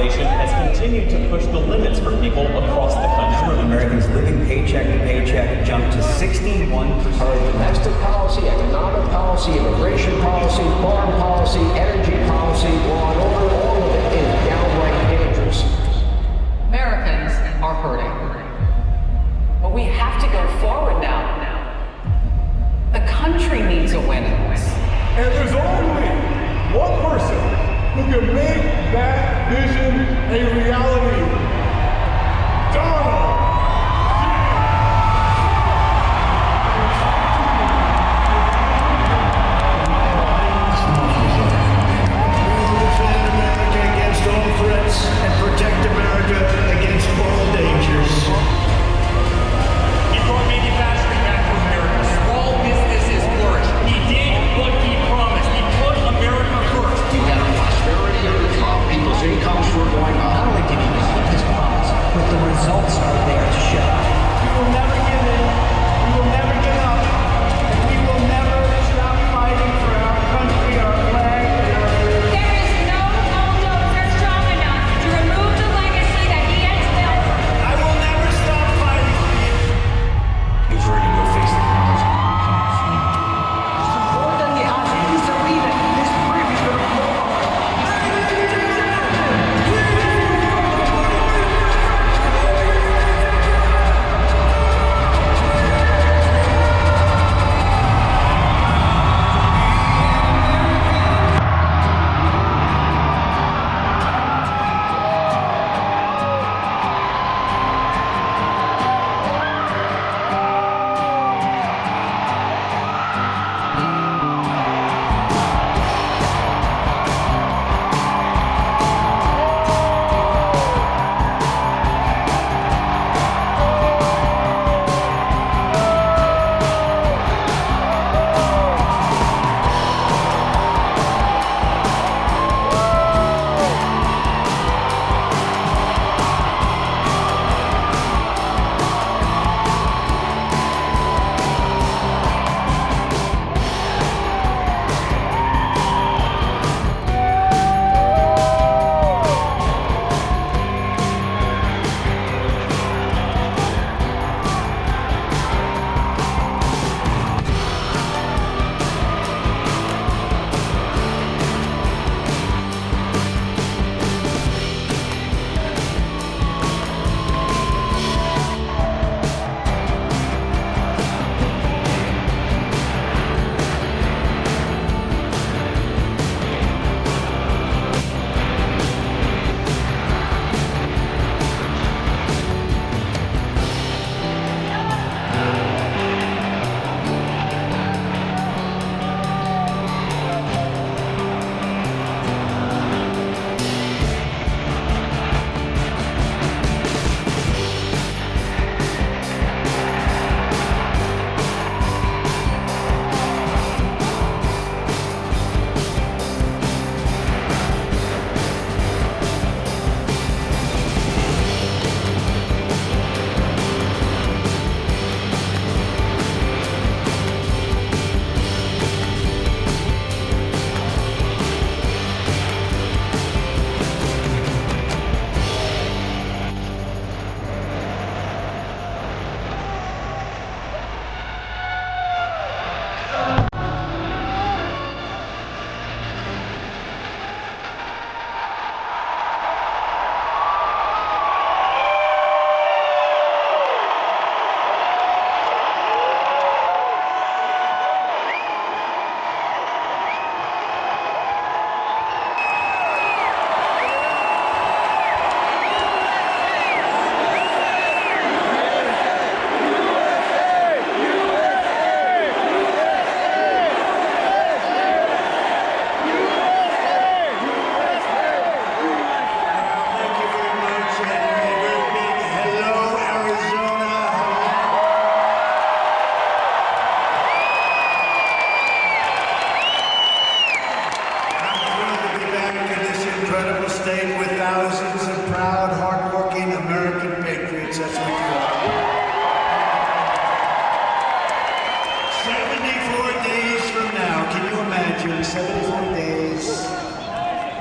Has continued to push the limits for people across the country. Americans living paycheck to paycheck jumped to 61%. Our domestic policy, economic policy, immigration policy, foreign policy, energy policy, law and order, all of it is downright dangerous. Americans are hurting. But we have to go forward now. The country needs a win in this. And there's only one person who can make that vision a reality. Donald. Defend America against all threats and protect America against all dangers. He brought manufacturing back to America. Small businesses flourish. He did what he promised. He put America first. You had a prosperity of the top. People's incomes were going up. Not only did he keep his promise, but the results are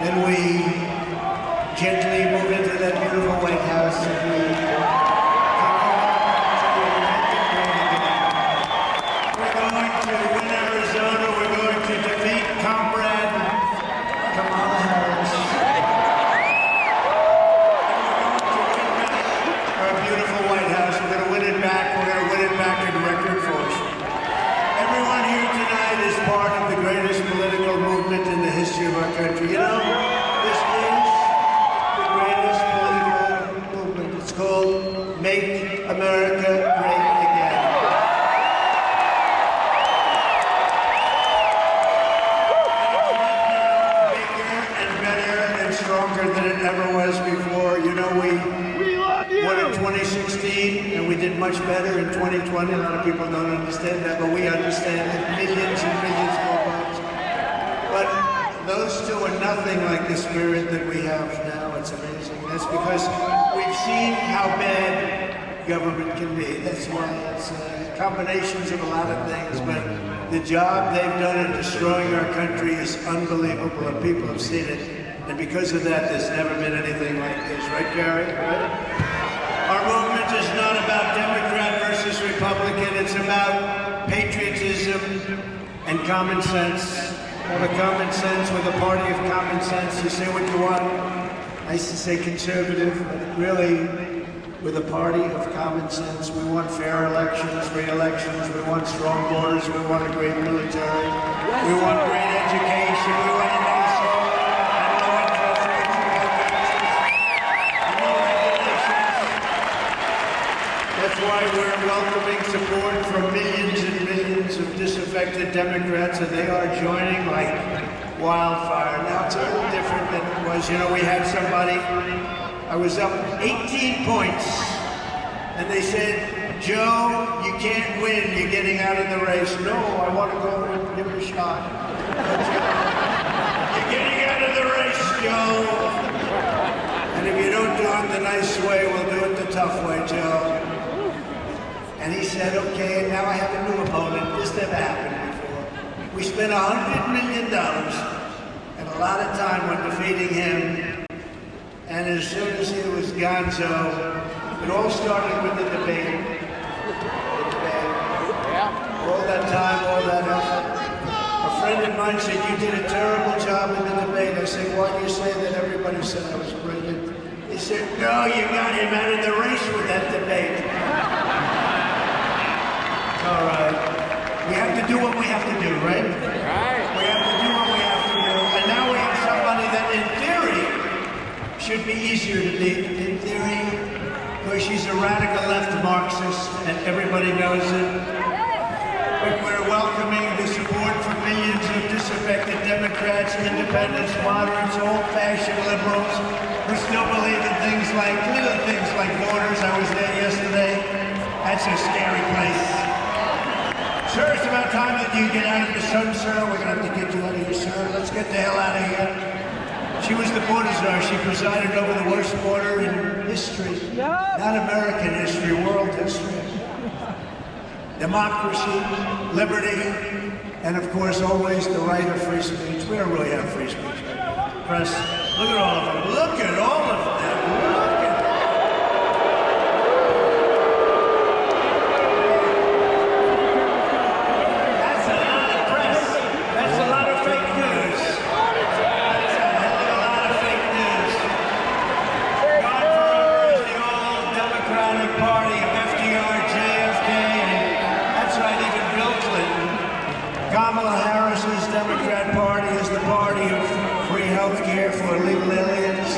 and we gently move into that beautiful White House, and we we're going to win Arizona. We're going to defeat comrade Kamala Harris. Our beautiful White House. We're going to win it back. We're going to win it back in record force. Everyone here tonight is part of the greatest political movement in the history of our country. You know, this is the greatest political movement. It's called Make America Great Again. Bigger and better and stronger than it ever was before. You know, we won in 2016, and we did much better in 2020. A lot of people don't understand that, but we understand it. Millions and millions more votes. But those two are nothing like the spirit that we have now. It's amazing. That's because we've seen how bad government can be. That's why it's combinations of a lot of things, but the job they've done in destroying our country is unbelievable, and people have seen it. And because of that, there's never been anything like this. Right, Kari? Right? Our movement is not about Democrat versus Republican. It's about patriotism and common sense. Have a common sense with a party of common sense. You say what you want. I used to say conservative, but really, with a party of common sense, we want fair elections, free elections. We want strong borders. We want a great military. We want great education. We want a nice home. That's why we're welcoming support from millions and millions of disaffected Democrats, and they are joining like wildfire. Now, it's a little different than it was. You know, we had somebody, I was up 18 points, and they said, Joe, you can't win. You're getting out of the race. No, I want to go and give it a shot. You're getting out of the race, Joe. And if you don't do it the nice way, we'll do it the tough way, Joe. And he said, okay, now I have a new opponent. This never happened before. We spent $100 million and a lot of time on defeating him. And as soon as he was gonzo, it all started with the debate. All that time, all that effort. A friend of mine said, you did a terrible job in the debate. I said, why do you say that? Everybody said I was brilliant. He said, no, you got him out of the race with that debate. All right. We have to do what we have to do, right? Right. We have to do what we have to do. And now we have somebody that, in theory, should be easier to beat. In theory, because she's a radical left Marxist, and everybody knows it. But we're welcoming the support from millions of disaffected Democrats, independents, moderates, old-fashioned liberals who still believe in things like, little things like borders. I was there yesterday. That's a scary place. Sir, it's about time that you get out of the sun, sir. We're going to have to get you out of here, sir. Let's get the hell out of here. She was the border czar. She presided over the worst border in history. Not American history, world history. Democracy, liberty, and of course, always the right of free speech. We don't really have free speech. Press, look at all of them. Look at all of them. Look at them. That's a lot of press. That's a lot of fake news. That's a hell of a lot of fake news. God forever is the old Democratic Party of FDR, JFK, and that's right, even Bill Clinton. Kamala Harris's Democrat Party is the party of free health care for illegal aliens,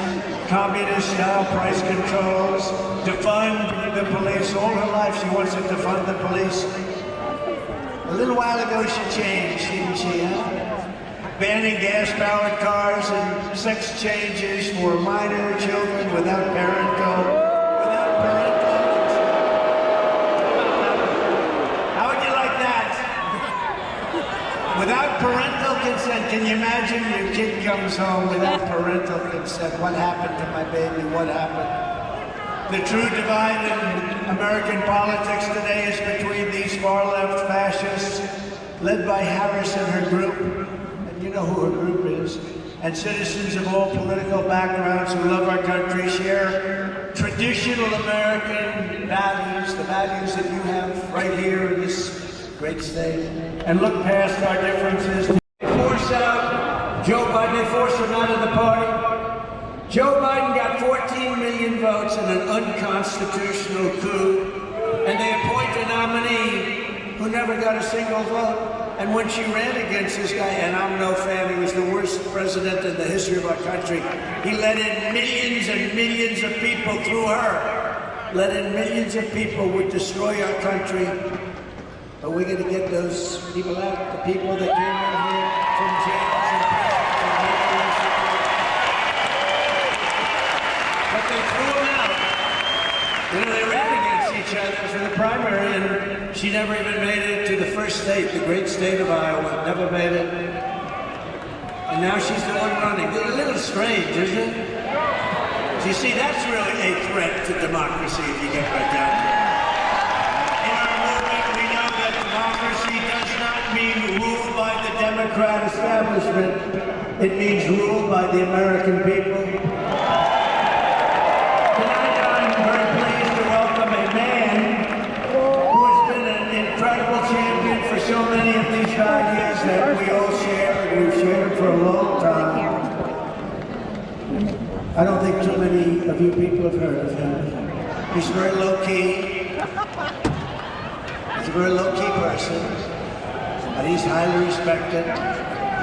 communist-style price controls, defund the police. All her life she wants to defund the police. A little while ago she changed, didn't she, huh? Banning gas-powered cars and sex changes for minor children without parental consent. How would you like that? Without parental consent, can you imagine your kid comes home without parental consent? What happened to my baby? What happened? The true divide in American politics today is between these far-left fascists, led by Harris and her group. And you know who her group is. and citizens of all political backgrounds who love our country, share traditional American values, the values that you have right here in this great state, and look past our differences. Force out Joe Biden, they force him out of the party. Joe Biden got 14 million votes in an unconstitutional coup, and they appoint a nominee who never got a single vote. And when she ran against this guy, and I'm no fan, he was the worst president in the history of our country, he let in millions and millions of people through her. Let in millions of people would destroy our country. But we're going to get those people out, the people that came in here from jails and prisons and but they threw them out. You know, they ran against each other for the primary, and she never even made it to the first state, the great state of Iowa. Never made it. And now she's the one running. A little strange, isn't it? You see, that's really a threat to democracy if you get right down to it. In our movement, we know that democracy does not mean ruled by the Democrat establishment. It means ruled by the American people. So many of these values that we all share, and we've shared for a long time. I don't think too many of you people have heard of him. He's very low-key. He's a very low-key person, but he's highly respected.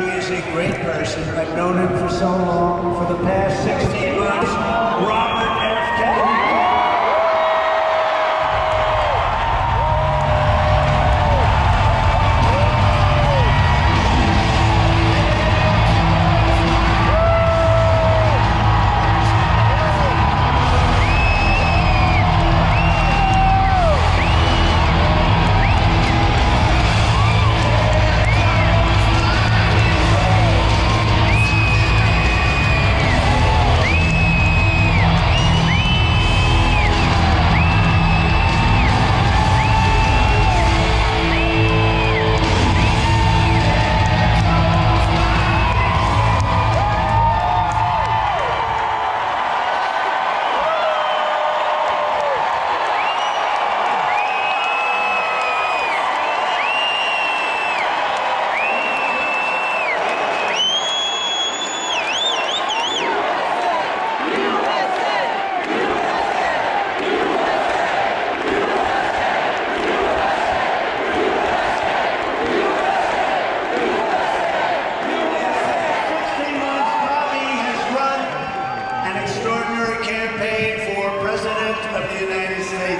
He is a great person. I've known him for so long, for the past 16 months. Robert RFK Jr.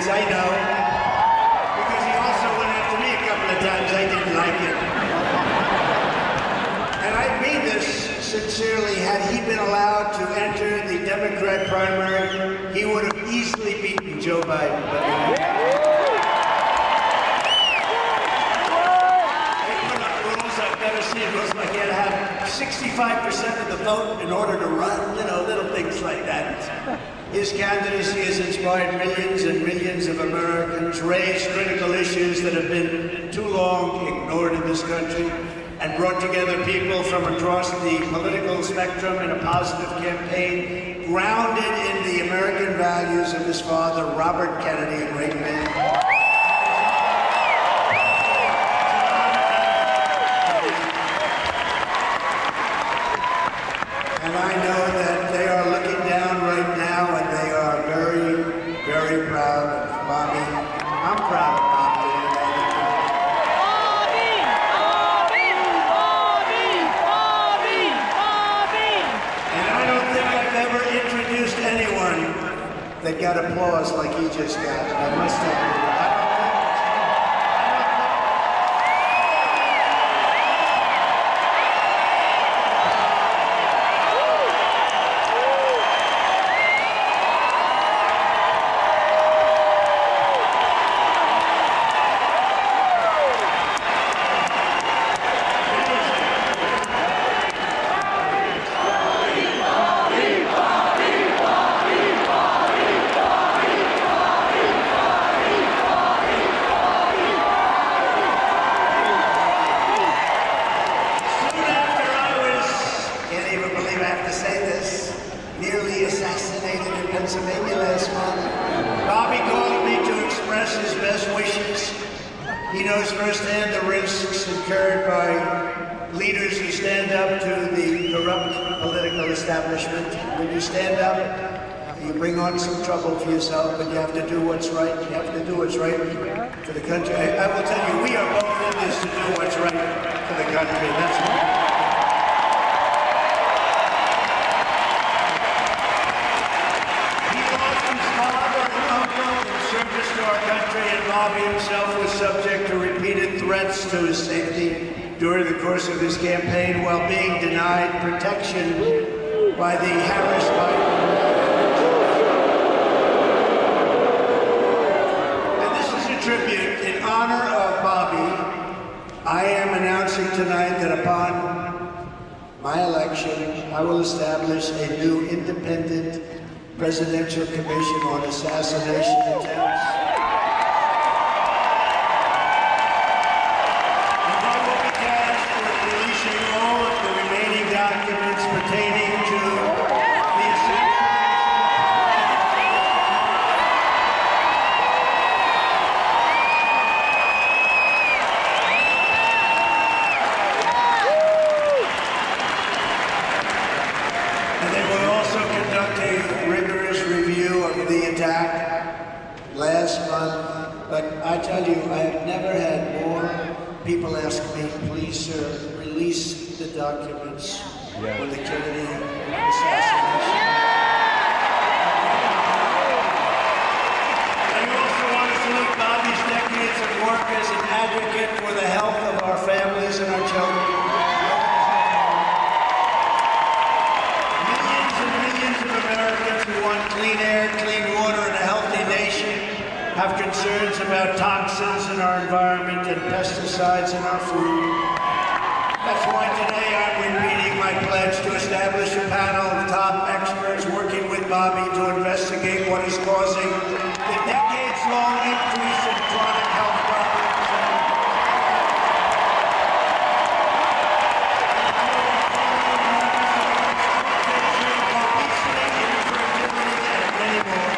I know, because he also went after me a couple of times. I didn't like it. And I mean this sincerely. Had he been allowed to enter the Democrat primary, he would have easily beaten Joe Biden. But they put up rules. I've never seen rules like he had to have 65% of the vote in order to run, you know, little things like that. His candidacy has inspired millions and millions of Americans, raised critical issues that have been too long ignored in this country, and brought together people from across the political spectrum in a positive campaign grounded in the American values of his father, Robert Kennedy, a great man. And I know that they are looking down right now, and they are very, very proud of Bobby. I'm proud of Bobby. And I don't think I've ever introduced anyone that got applause like he just got. I must tell you. Pennsylvania last month. Bobby called me to express his best wishes. He knows firsthand the risks incurred by leaders who stand up to the corrupt political establishment. When you stand up, you bring on some trouble for yourself, but you have to do what's right. You have to do what's right for the country. I will tell you, we are both in this to do what's right for the country. That's right. To our country, and Bobby himself was subject to repeated threats to his safety during the course of his campaign while being denied protection by the Harris Biden. And this is a tribute in honor of Bobby. I am announcing tonight that upon my election, I will establish a new independent presidential commission on assassination attempts. All of the remaining documents pertaining to the assassination. And they will also conduct a rigorous review of the attack last month. But I tell you, I have never had more people ask me, please, sir, release the documents on the Kennedy assassination. I also want to salute Bobby's decades of work as an advocate for the health of our families and our children. Millions and millions of Americans who want clean air, clean water, and a healthy nation have concerns about toxins in our environment and pesticides in our food. That's why today I'm repeating my pledge to establish a panel of top experts working with Bobby to investigate what is causing the decades-long increase in chronic health problems. Obesity, infertility, and many more.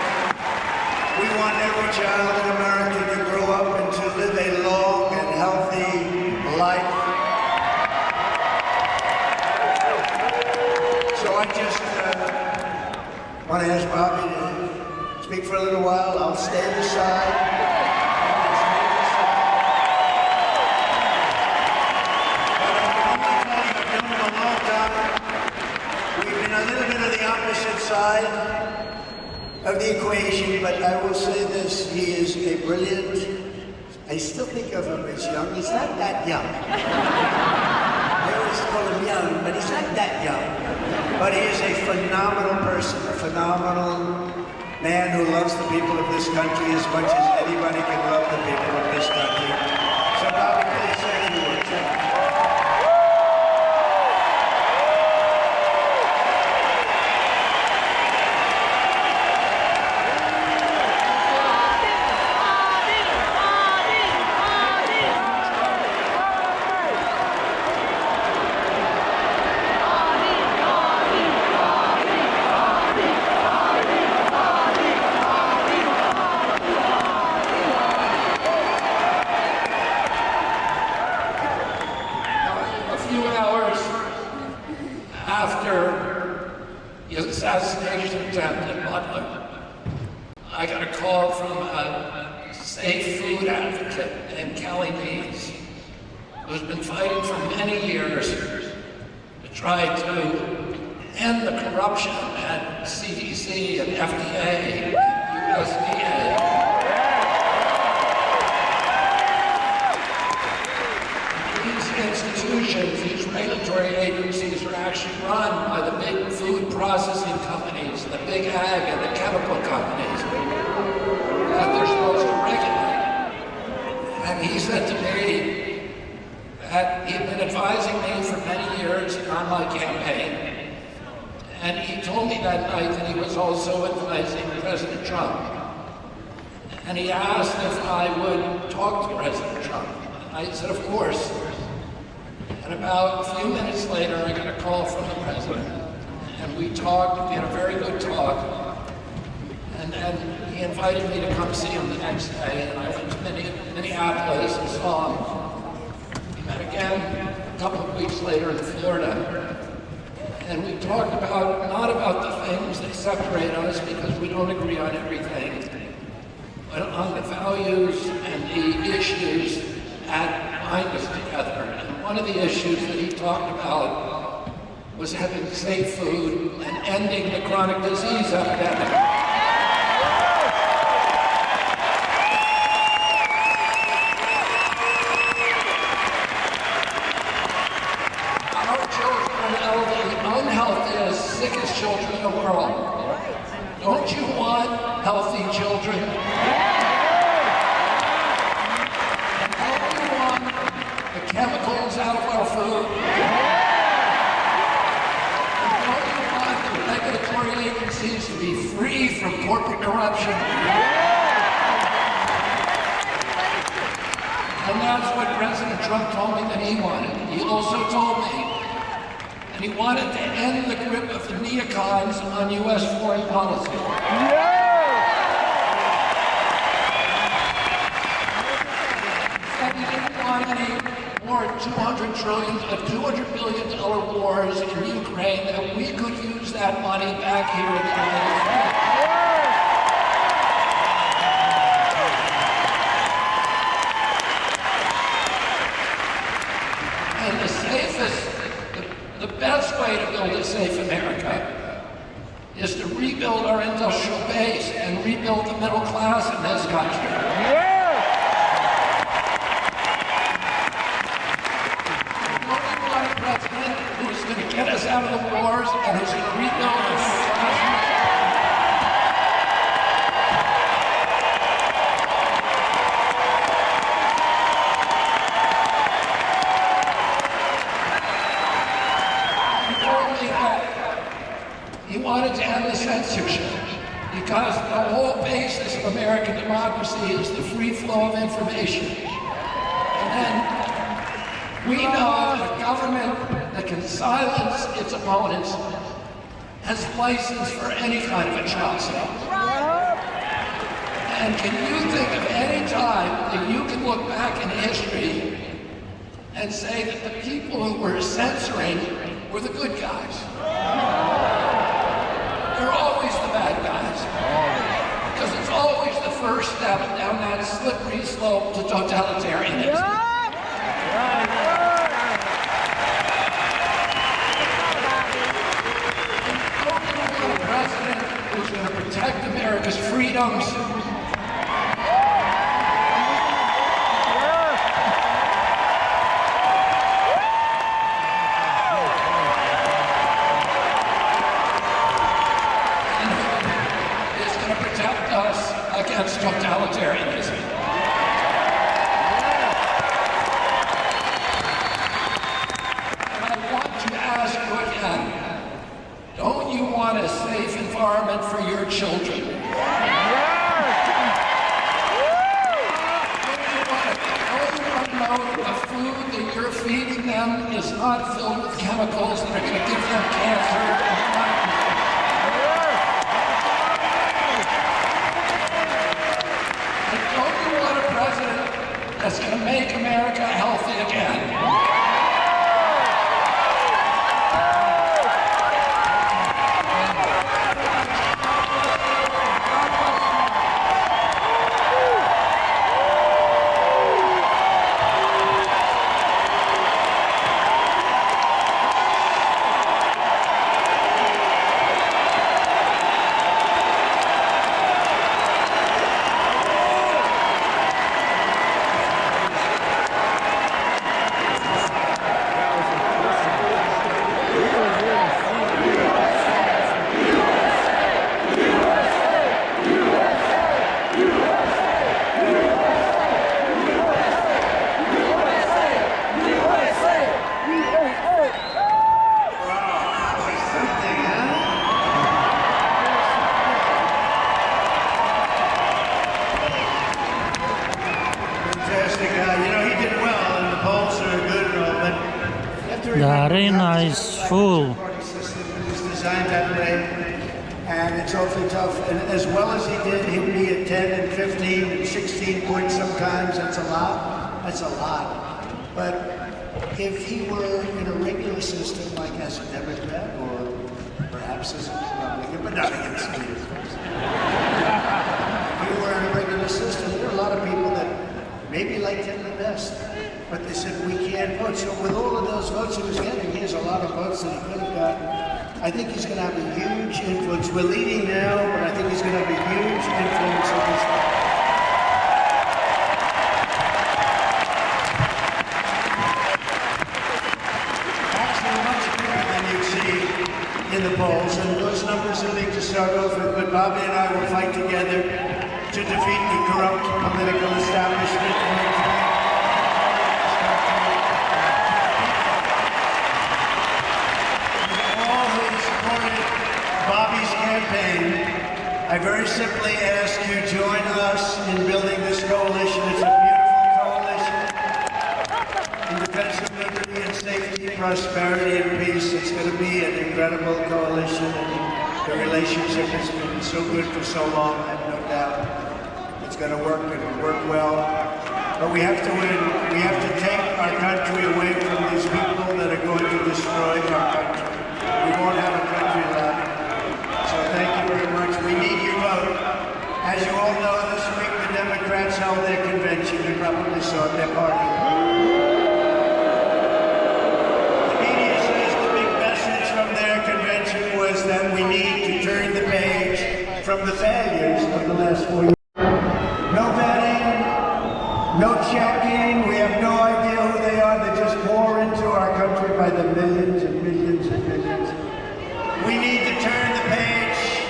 We want every child in America to grow up and to live a long and healthy life. So I just want to ask Bobby to speak for a little while. I'll stand aside. I've known him a long time. We've been a little bit of the opposite side of the equation, but I will say this, he is a brilliant, I still think of him as young. He's not that young. I always call him young, but he's not that young. But he is a phenomenal person, a phenomenal man who loves the people of this country as much as anybody can love the people of this country. So Bobby, please say a few words. Assassination attempt in Butler. I got a call from a safe food advocate named Kelly Means, who's been fighting for many years to try to end the corruption at CDC and FDA, USDA. Institutions, these regulatory agencies are actually run by the big food processing companies, the big ag and the chemical companies that they're supposed to regulate. And he said to me that he'd been advising me for many years on my campaign. And he told me that night that he was also advising President Trump. And he asked if I would talk to President Trump. And I said, of course. And about a few minutes later, I got a call from the president, and we talked. We had a very good talk. And he invited me to come see him the next day, and I went to Minneapolis and saw him. We met again a couple of weeks later in Florida. And we talked about, not about the things that separate us because we don't agree on everything, but on the values and the issues that bind us together. And one of the issues that he talked about was having safe food and ending the chronic disease epidemic. Unhealthiest, sickest children in the world. Don't you want healthy children? Don't you want the chemicals out of our food? Don't you want the regulatory agencies to be free from corporate corruption? And that's what President Trump told me that he wanted. He also told me and he wanted to end the grip of the neocons on U.S. foreign policy. And he didn't want any more $200 billion wars in Ukraine, and we could use that money back here in the United States. And the best way to build a safe America is to rebuild our industrial base and rebuild the middle class in this country. We want a president who's going to get us out of the wars and who's going to rebuild the middle class. He wanted to end the censorship because the whole basis of American democracy is the free flow of information. And then we know that a government that can silence its opponents has license for any kind of atrocity. And can you think of any time that you can look back in history and say that the people who were censoring were the good guys? They're always the bad guys. Because it's always the first step down that slippery slope to totalitarianism. And a president who's going to protect America's freedoms. Against totalitarianism. And I want to ask you again, don't you want a safe environment for your children? Don't you want to know that the food that you're feeding them is not filled with chemicals that are going to give them cancer? That's going to make America healthy again. The arena is full. It's designed that way, And it's awfully tough. And as well as he did, he'd be at 10 and 15 and 16 points sometimes. That's a lot. That's a lot. But if he were in a regular system, like as a Democrat or perhaps as a Republican, but not against me, of course. If he were in a regular system, there are a lot of people that maybe liked him the best. But they said, we can't vote. So with all of those votes he was getting, he has a lot of votes that he could have gotten. I think he's going to have a huge influence. We're leading now, but I think he's going to have a huge influence on this. Actually, much bigger than you see in the polls. And those numbers are big to start off with. But Bobby and I will fight together to defeat the corrupt political establishment. Bobby's campaign, I very simply ask you join us in building this coalition. It's a beautiful coalition in defense of liberty and safety, prosperity and peace. It's going to be an incredible coalition, and the relationship has been so good for so long. I have no doubt it's going to work and work well. But we have to win. We have to take our country away from these people that are going to destroy our country. We won't have a country left. So thank you very much. We need your vote. As you all know, this week the Democrats held their convention. You probably saw it, their party. The media says the big message from their convention was that we need to turn the page from the failures of the last 4 years. No vetting, no checking. We have no idea who they are. They just pour into our country by the millions and millions and millions. We need to turn the page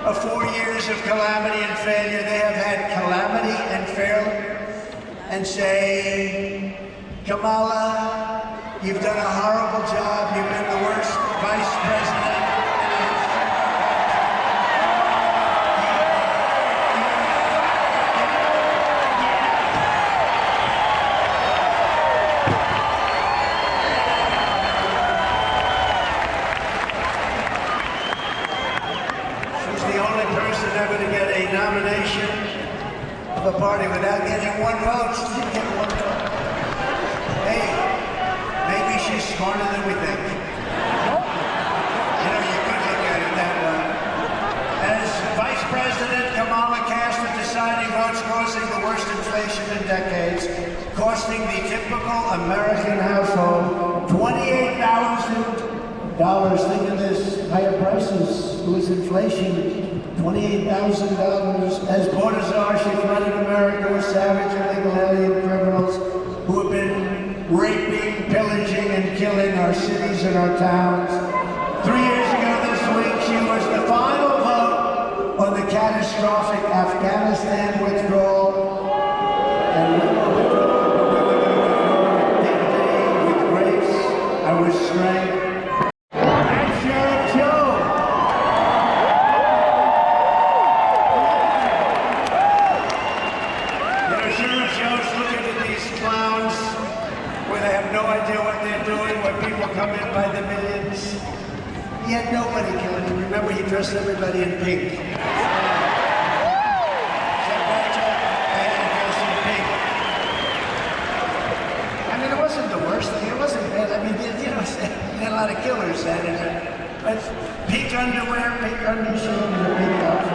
of 4 years of calamity and failure. They have had calamity and failure, and say, Kamala, you've done a horrible job. You've been the worst vice president. Never to get a nomination of a party without getting one vote. She didn't get one vote. Hey, maybe she's smarter than we think. You know, you could look at it that way. As Vice President, Kamala cast the deciding votes, causing the worst inflation in decades, costing the typical American household $28,000. Think of this, higher prices, lose inflation. $28,000. As border czar, she flooded America with savage illegal alien criminals who have been raping, pillaging, and killing our cities and our towns. 3 years ago this week, she was the final vote on the catastrophic Afghanistan withdrawal. And we were withdrawing, but we were going to withdraw with dignity, with grace, and with strength. And Sheriff Joe. No idea what they're doing, when people come in by the millions. He had nobody killing him. Remember, he dressed everybody in pink. I mean, it wasn't the worst thing. It wasn't bad. I mean, you know, he had a lot of killers at it. But pink underwear, pink undershirt, and a pink outfit.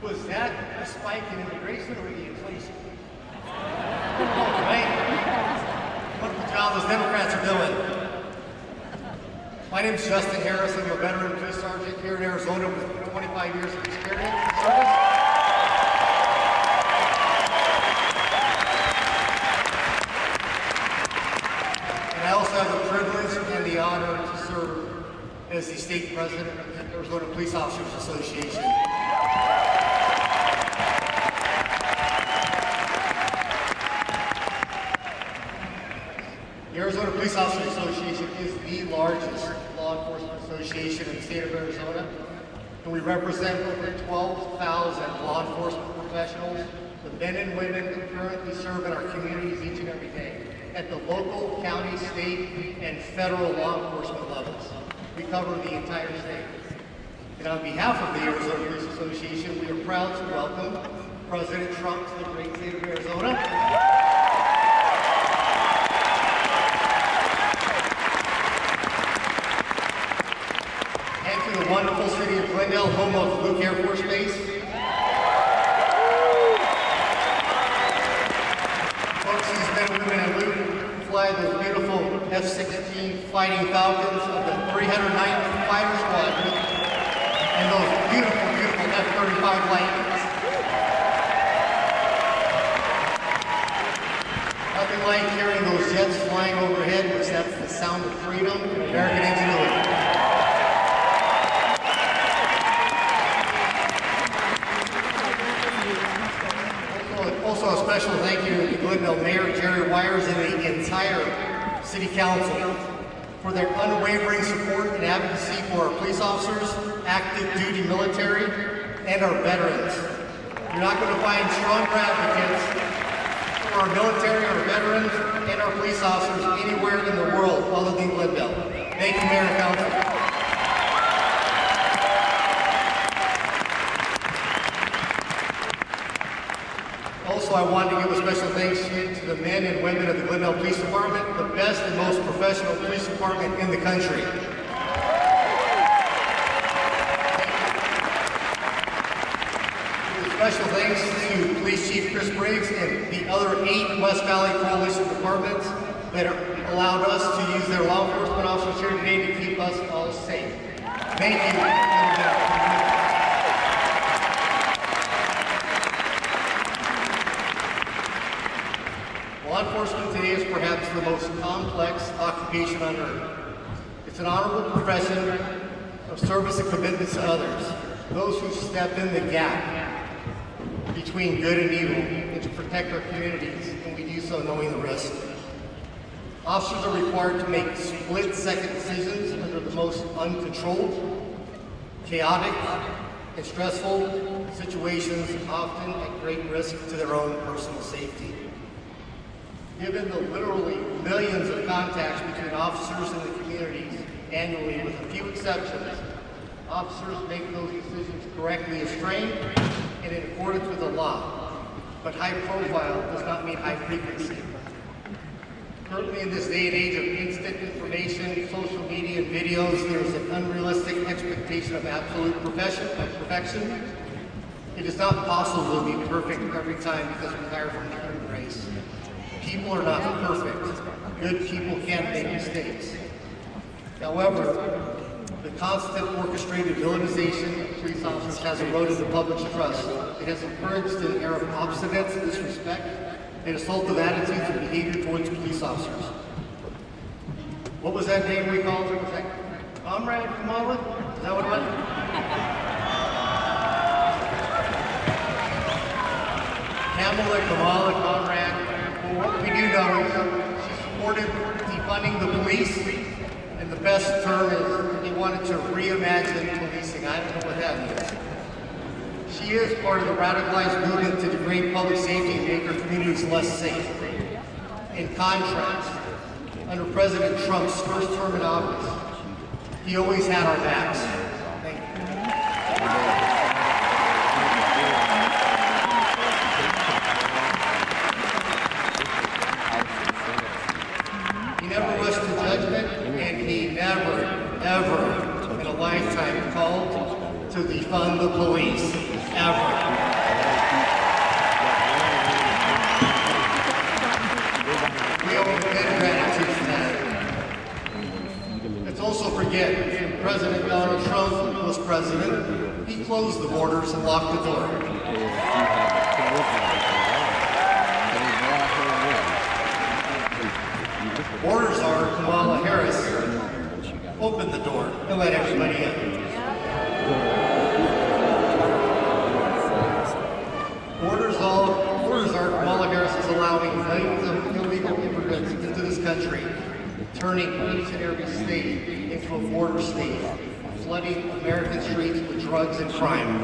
Was that a spike in immigration or the inflation? Right? What the job those Democrats are doing. My name is Justin Harris. I'm a veteran police sergeant here in Arizona with 25 years of experience in service. And I also have the privilege and the honor to serve as the state president of the Arizona Police Officers Association. The Arizona Police Officers Association is the largest law enforcement association in the state of Arizona, and we represent over 12,000 law enforcement professionals professionals, the men and women that currently serve in our communities each and every day, at the local, county, state, and federal law enforcement levels. We cover the entire state. And on behalf of the Arizona Police Association, we are proud to welcome President Trump to the great state of Arizona. And to the wonderful city of Glendale, home of Luke Air Force Base. Folks, these men and women at Luke fly those beautiful F-16 Fighting Falcons of the 309th Fighter Squadron and those beautiful, beautiful F-35 Lightnings. Nothing like hearing those jets flying overhead, which that's the sound of freedom and American ingenuity. Also a special thank you to the Glendale Mayor, Jerry Wires, and the entire City Council for their unwavering support and advocacy for our police officers, active duty military, and our veterans. You're not going to find stronger advocates for our military, our veterans, and our police officers anywhere in the world other than Glendale. Thank you, Mayor and Council. Also, I wanted to give a special thanks to the men and women of the Glendale Police Department, the best and most professional police department in the country. Special thanks to Police Chief Chris Briggs and the other 8 West Valley Coalition departments that allowed us to use their law enforcement officers here today to keep us all safe. Thank you. Law enforcement today is perhaps the most complex occupation on earth. It's an honorable profession of service and commitment to others, those who step in the gap between good and evil and to protect our communities, and we do so knowing the risk. Officers are required to make split-second decisions under the most uncontrolled, chaotic, and stressful situations, often at great risk to their own personal safety. Given the literally millions of contacts between officers and the communities annually, with a few exceptions, officers make those decisions correctly as trained and in accordance with the law. But high profile does not mean high frequency. Currently in this day and age of instant information, social media, and videos, there is an unrealistic expectation of absolute perfection. It is not possible to be perfect every time because we hire from the human race. People are not perfect. Good people can't make mistakes. However, the constant orchestrated villainization of police officers has eroded the public's trust. It has encouraged an air of obstinance, disrespect, and assaultive attitudes and behavior towards police officers. What was that name we called it? Was that Comrade Kamala? Is that what it was? Kamala, Comrade. Well, what we do know is she supported defunding the police, and the best term is he wanted to reimagine policing. I don't know what that means. She is part of the radicalized movement to degrade public safety and make our communities less safe. In contrast, under President Trump's first term in office, he always had our backs. Thank you. He never rushed to judgment, and he never, ever in a lifetime called to defund the police. Ever. We owe him gratitude for that. Let's also forget, when President Donald Trump was president, he closed the borders and locked the door. Borders are Kamala Harris. Open the door and let everybody in. Borders are Kamala Harris is allowing millions of illegal immigrants into this country, turning each and every state into a border state, flooding American streets with drugs and crime.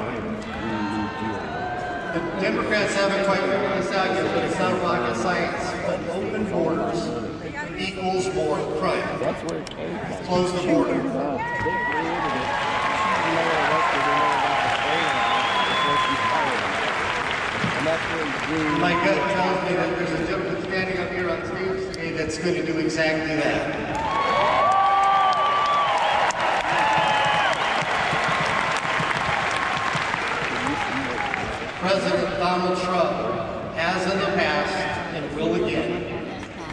The Democrats haven't quite figured this out yet, but it's not rocket science. But open borders equals more crime. Close the border. My gut tells me that there's a gentleman standing up here on stage today that's going to do exactly that. President Donald Trump has in the past and will again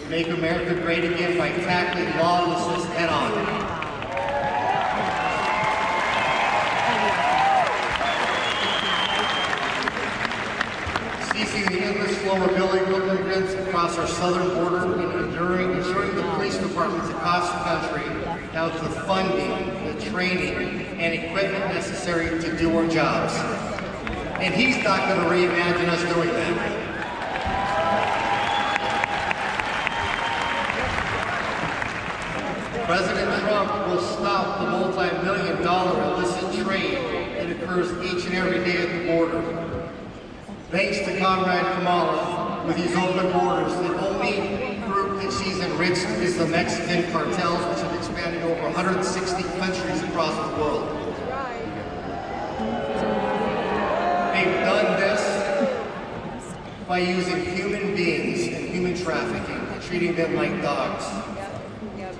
make America great again by tackling lawlessness head on. Ceasing the endless flow of illegal immigrants across our southern border and ensuring the police departments across the country have the funding, the training, and equipment necessary to do our jobs. And he's not going to reimagine us doing that. President Trump will stop the multi-million-dollar illicit trade that occurs each and every day at the border. Thanks to Comrade Kamala, with these open borders, the only group that she's enriched is the Mexican cartels, which have expanded over 160 countries across the world. They've done this by using human beings and human trafficking and treating them like dogs.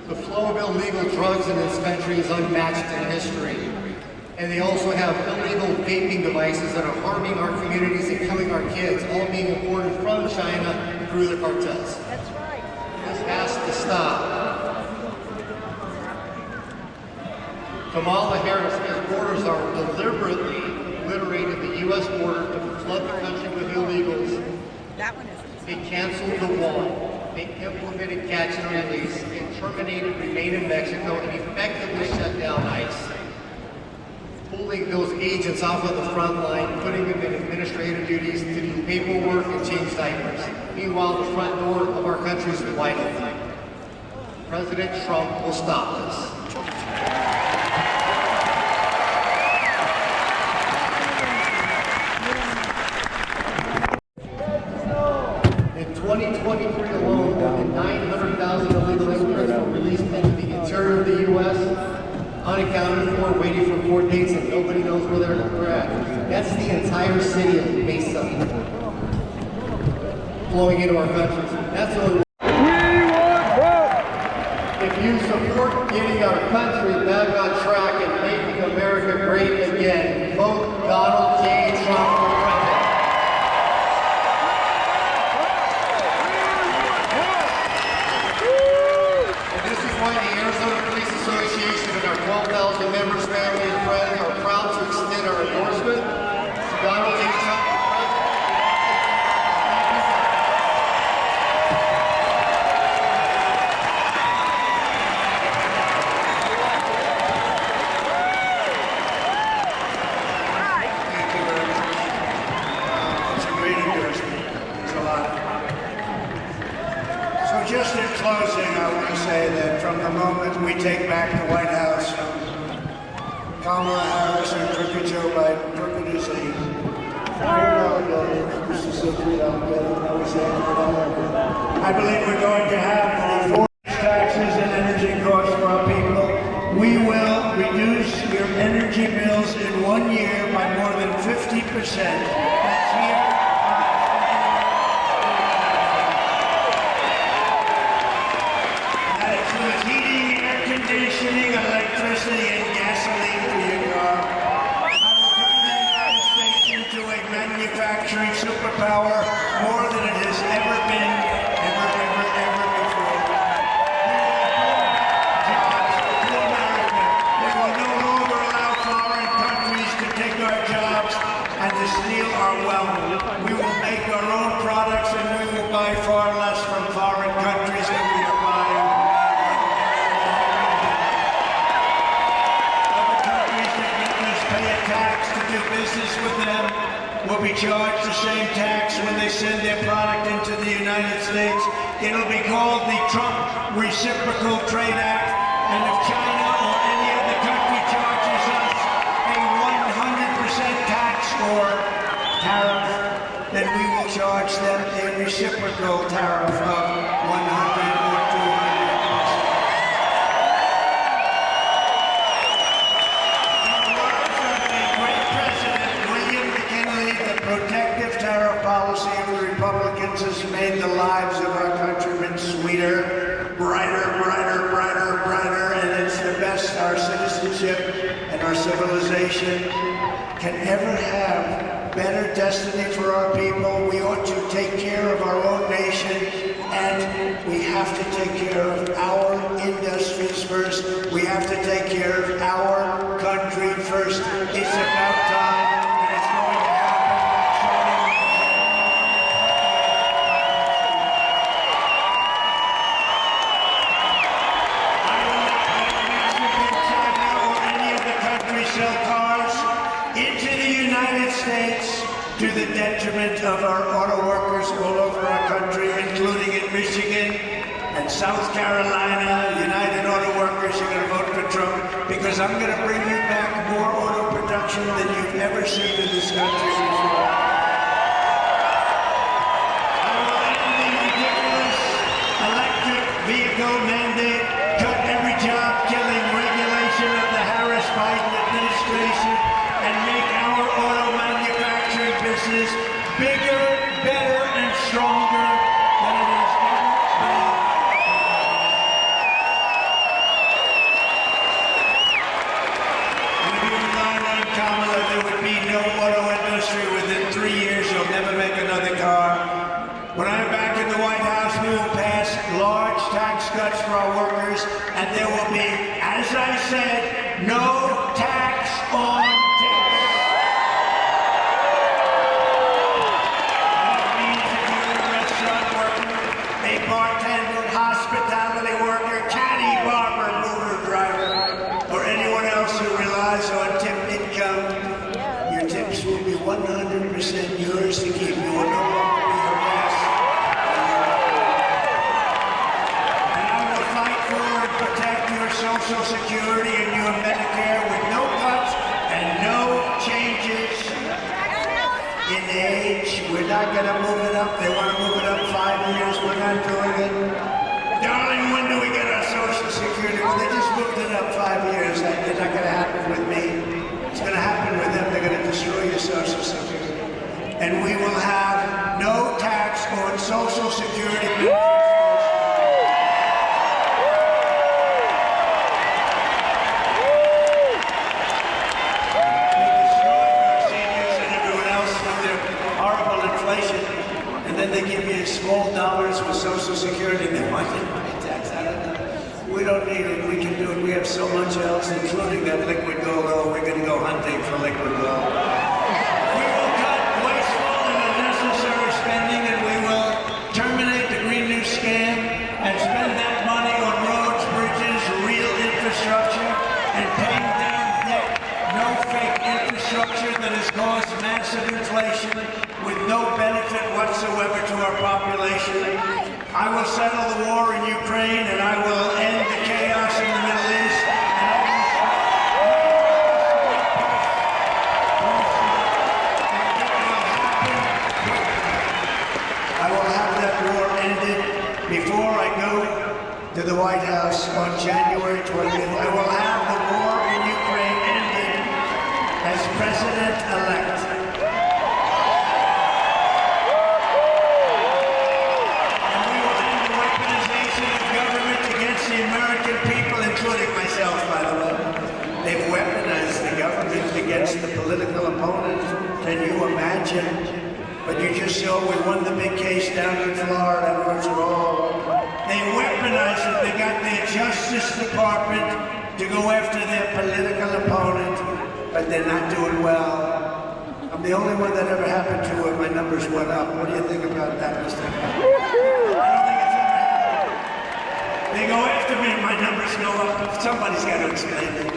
The flow of illegal drugs in this country is unmatched in history. And they also have illegal vaping devices that are harming our communities and killing our kids, all being imported from China through the cartels. That's right. This has to stop. Kamala Harris's borders are deliberately obliterated the U.S. border to flood the country with illegals. They canceled the wall. They implemented catch and release. They terminated Remain in Mexico and effectively shut down ICE. Pulling those agents off of the front line, putting them in administrative duties to do paperwork and change diapers. Meanwhile, the front door of our country is wide open. President Trump will stop this. In 2023 alone, more than 900,000 illegal immigrants were released into the interior of the U.S., unaccounted for, waiting for court dates, and nobody knows where they're at. That's the entire city of Mesa flowing into our country. That's what if you support getting our country back on track and making America great again, vote Donald J. Trump for president. And this is why the Arizona Police Association and our 12,000 members, family, and friends are proud to extend our endorsement to Donald J. Trump. Just in closing, I want to say that from the moment we take back the White House, Kamala Harris and crooked Joe Biden, crooked is a I believe we're going to have taxes and energy costs for our people. We will reduce your energy bills in 1 year by more than 50%. That's here. Conditioning, electricity, and gasoline for your car. I will turn the United States into a manufacturing superpower more than it has ever been, ever before. Jobs to America. We will no longer allow foreign countries to take our jobs and to steal our wealth. We will make our own products and we will buy far less from foreign countries than we are buying. Tax to do business with them will be charged the same tax when they send their product into the United States. It'll be called the Trump Reciprocal Trade Act, and if China or any other country charges us a 100% tax or tariff, then we will charge them a reciprocal tariff of 100 or 200%. The protective tariff policy of the Republicans has made the lives of our countrymen sweeter, brighter, brighter, brighter, brighter, and it's the best our citizenship and our civilization can ever have. Better destiny for our people. We ought to take care of our own nation, and we have to take care of our industries first. We have to take care of our country first. It's about time. To the detriment of our auto workers all over our country, including in Michigan and South Carolina. United Auto Workers, you're going to vote for Trump because I'm going to bring you back more auto production than you've ever seen in this country before. I will end the ridiculous electric vehicle mandate, cut every job-killing regulation of the Harris-Biden administration, and make our auto manufacturing business bigger, better, and stronger than it has ever been. And if you relied on Kamala, there would be no auto industry. Within 3 years, you'll never make another car. When I'm back in the White House, we will pass large tax cuts for our workers, and there will be, as I said, no tax on bartender, hospitality worker, caddy, barber, mover, driver, or anyone else who relies on tip income, your tips will be 100% yours to keep. You will no longer be harassed. And I will fight for and protect your Social Security and your Medicare with no cuts and no changes in age. We're not going to move it up. They want to move it up 5 years. We're not doing it. Darling, when do we get our Social Security? Well, they just moved it up 5 years. It's not going to happen with me. It's going to happen with them. They're going to destroy your Social Security. And we will have no tax on Social Security benefits. And then they give you small dollars for Social Security. They want you to pay tax. I don't know. We don't need it. We can do it. We have so much else, including that liquid gold. Oh, we're going to go hunting for liquid gold. We will cut wasteful and unnecessary spending, and we will terminate the Green New Scam and spend that money on roads, bridges, real infrastructure, and paying down debt. No fake infrastructure that has caused massive inflation with no benefit whatsoever to our population. I will settle the war in Ukraine, and I will end the chaos in the Middle East. I will have that war ended before I go to the White House on January 20th. I will have the war in Ukraine ended as president-elect. The American people, including myself, by the way, they've weaponized the government against the political opponent. Can you imagine? But you just saw we won the big case down in Florida. It was wrong. They weaponized it. They got their Justice Department to go after their political opponent, but they're not doing well. I'm the only one that ever happened to it. My numbers went up. What do you think about that, Mr. They go after me and my numbers go up. Somebody's got to explain it.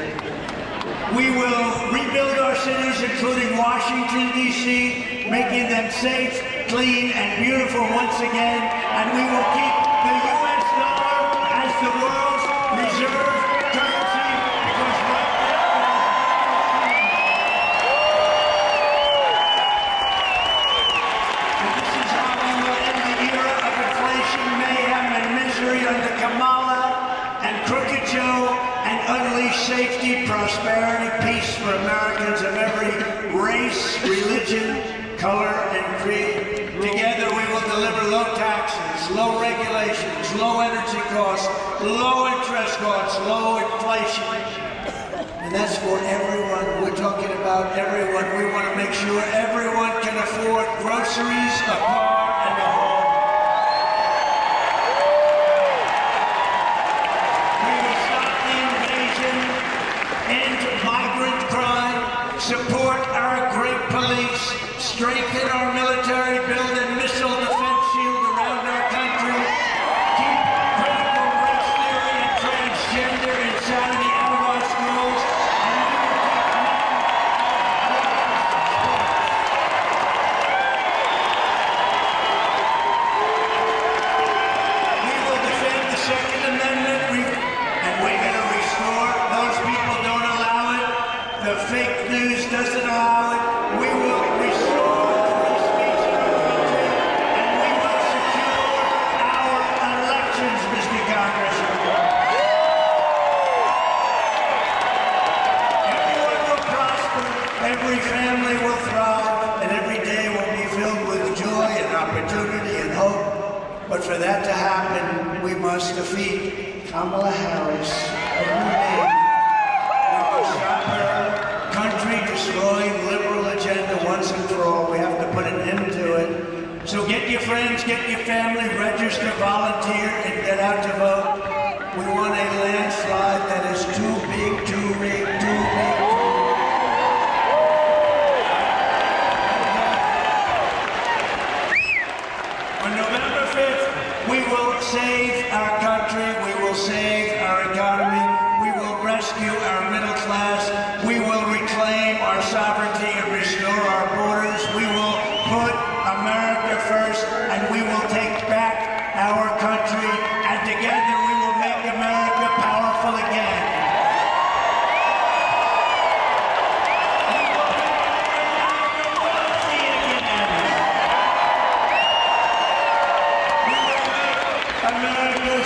We will rebuild our cities, including Washington, D.C., making them safe, clean, and beautiful once again. And we will keep the U.S. dollar as the world's reserve currency because right now... safety, prosperity, peace for Americans of every race, religion, color, and creed. Together we will deliver low taxes, low regulations, low energy costs, low interest costs, low inflation. And that's for everyone. We're talking about everyone. We want to make sure everyone can afford groceries, a car, and a home. Migrant crime, support our great police, strengthen our military, build a missile defense shield around our country, keep critical race theory and transgender insanity out of our schools, and we will defend the Second Amendment, and we're going to restore those people don't allow it. The fake news doesn't allow it. We will restore free speech in our country, and we will secure our elections, Mr. Congressman. Everyone will prosper, every family will thrive, and every day will be filled with joy and opportunity and hope. But for that to happen, we must defeat Kamala Harris of New Hampshire. Stop her country-destroying liberal agenda once and for all. We have to put an end to it. So get your friends, get your family, register, volunteer, and get out to vote. We want a landslide that is too big, too big, too big. On November 5th, we will save our country, we will save our economy, we will rescue our middle class, we will reclaim our sovereignty and restore our borders, we will put America first, and we will take back our country, and together we will make America powerful again. We will make America wealthy again. We will make America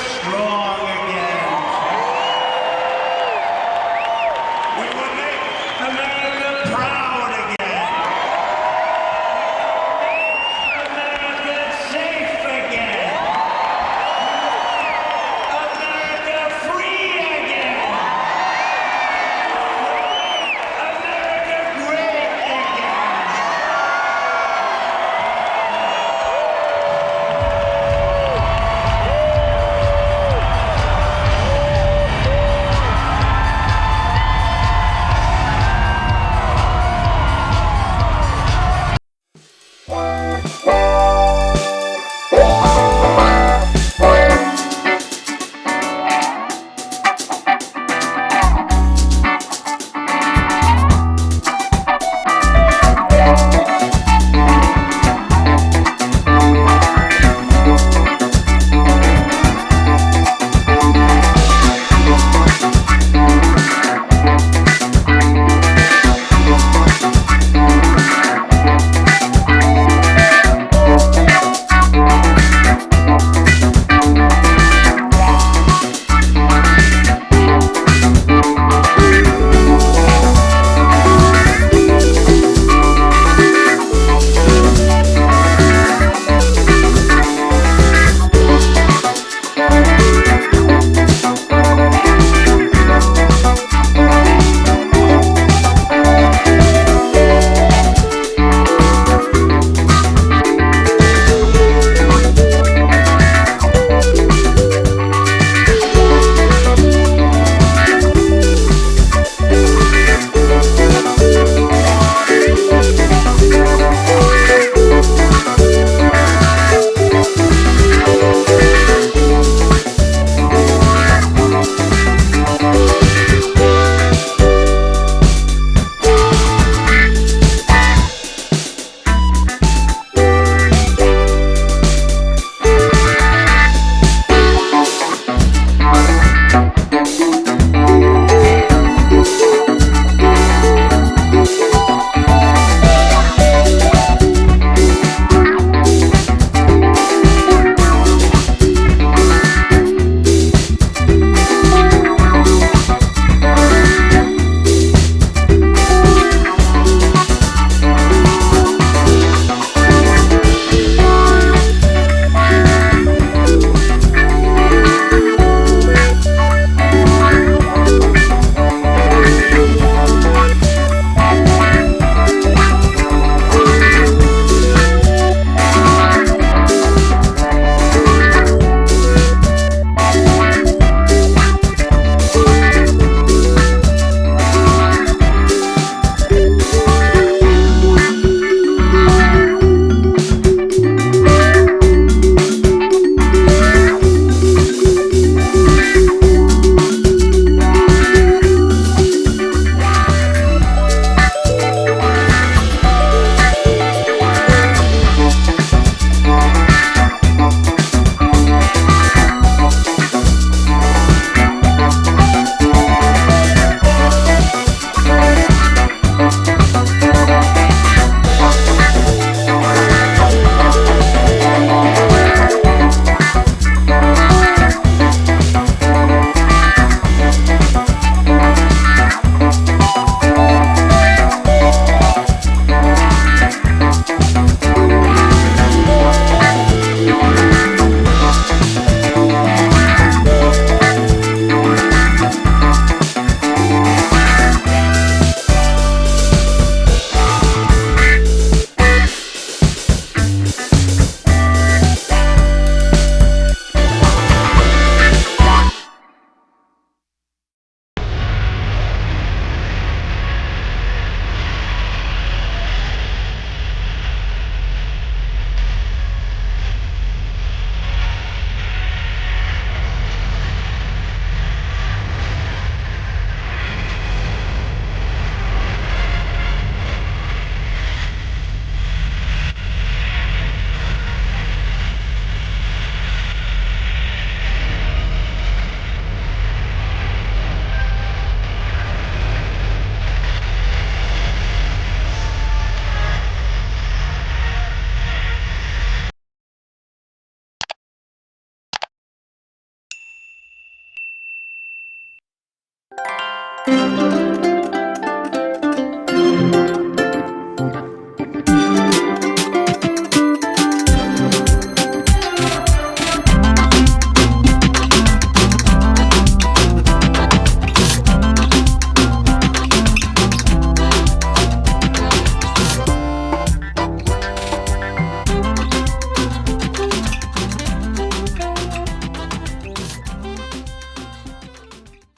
America.